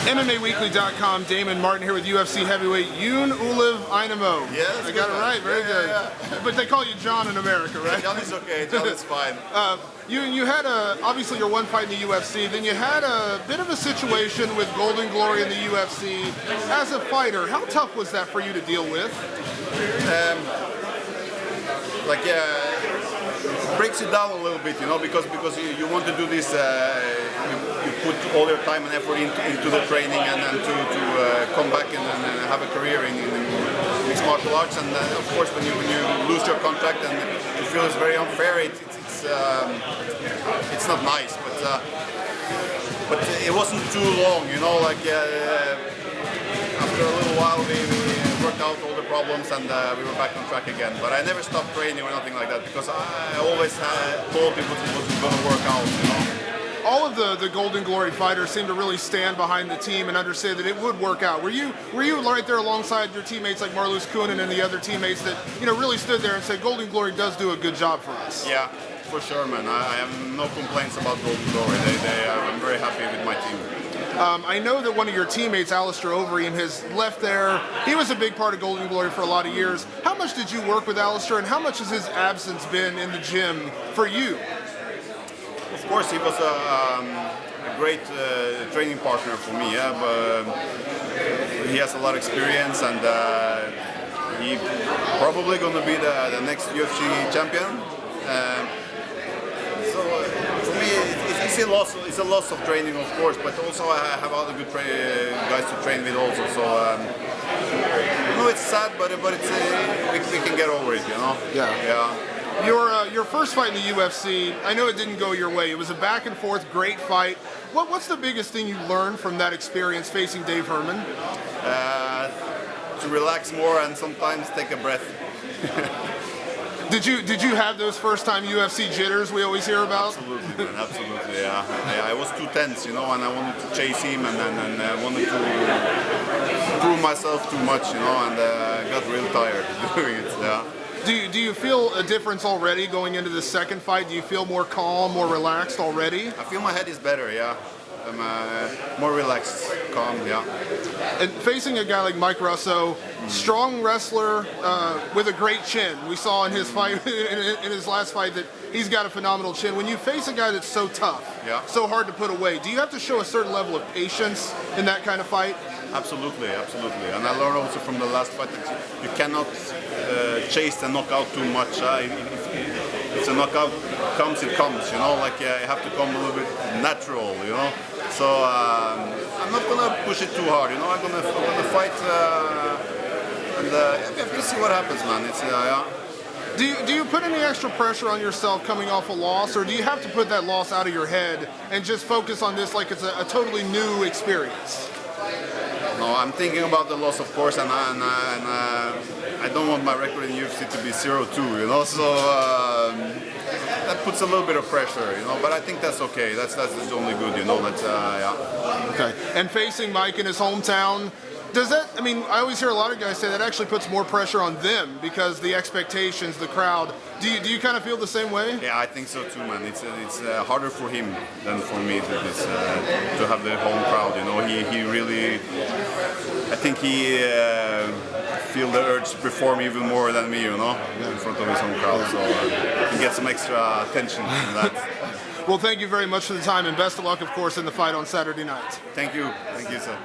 MMAWeekly.com, Damon Martin here with UFC heavyweight John Olav Einemo. Yes, I got it right, very good. Yeah. But they call you John in America, right? John is okay, John is fine. You had obviously your one fight in the UFC, then you had a bit of a situation with Golden Glory in the UFC. As a fighter, how tough was that for you to deal with? Breaks it down a little bit, because you want to do this, you put all your time and effort into the training and to come back and have a career in mixed martial arts, and of course when you lose your contract and you feel it's very unfair, it's not nice, but it wasn't too long, after a little while we worked out all the problems and we were back on track again. But I never stopped training or nothing like that because I always told people it was going to work out. All of the Golden Glory fighters seem to really stand behind the team and understand that it would work out. Were you right there alongside your teammates like Marloes Koenen and the other teammates that really stood there and said Golden Glory does do a good job for us? Yeah, for sure, man. I have no complaints about Golden Glory. I'm very happy with my team. I know that one of your teammates, Alistair Overeem, has left there. He was a big part of Golden Glory for a lot of years. How much did you work with Alistair, and how much has his absence been in the gym for you? Of course, he was a great training partner for me. Yeah, but he has a lot of experience, and he's probably going to be the next UFC champion. So for me, it's a loss of training, of course, but also I have other good guys to train with also. So it's sad, but it's we can get over it, Yeah. Your first fight in the UFC, I know it didn't go your way. It was a back and forth, great fight. What's the biggest thing you learned from that experience facing Dave Herman? To relax more and sometimes take a breath. Did you have those first time UFC jitters we always hear about? Absolutely, man, absolutely. Yeah, I was too tense, and I wanted to chase him and I wanted to prove myself too much, and I got real tired doing it. Yeah. Do you feel a difference already going into the second fight? Do you feel more calm, more relaxed already? I feel my head is better. Yeah. I'm more relaxed, calm, yeah. And facing a guy like Mike Russow, strong wrestler with a great chin. We saw in his fight, in his last fight, that he's got a phenomenal chin. When you face a guy that's so tough, so hard to put away, do you have to show a certain level of patience in that kind of fight? Absolutely. And I learned also from the last fight that you cannot chase the knockout too much. If the knockout comes, it comes. You have to come a little bit natural. So I'm not gonna push it too hard. I'm gonna fight, and we have to see what happens, man. Do you put any extra pressure on yourself coming off a loss, or do you have to put that loss out of your head and just focus on this like it's a totally new experience? No, I'm thinking about the loss, of course, and I don't want my record in UFC to be 0-2, so that puts a little bit of pressure, but I think that's okay. That's only good, yeah. Okay, and facing Mike in his hometown, does that, I always hear a lot of guys say that actually puts more pressure on them because the expectations, the crowd. Do you kind of feel the same way? Yeah, I think so too, man. It's harder for him than for me to have the home crowd. He really, I think he feel the urge to perform even more than me, in front of his home crowd. So he can get some extra attention from that. Well, thank you very much for the time, and best of luck, of course, in the fight on Saturday night. Thank you, sir.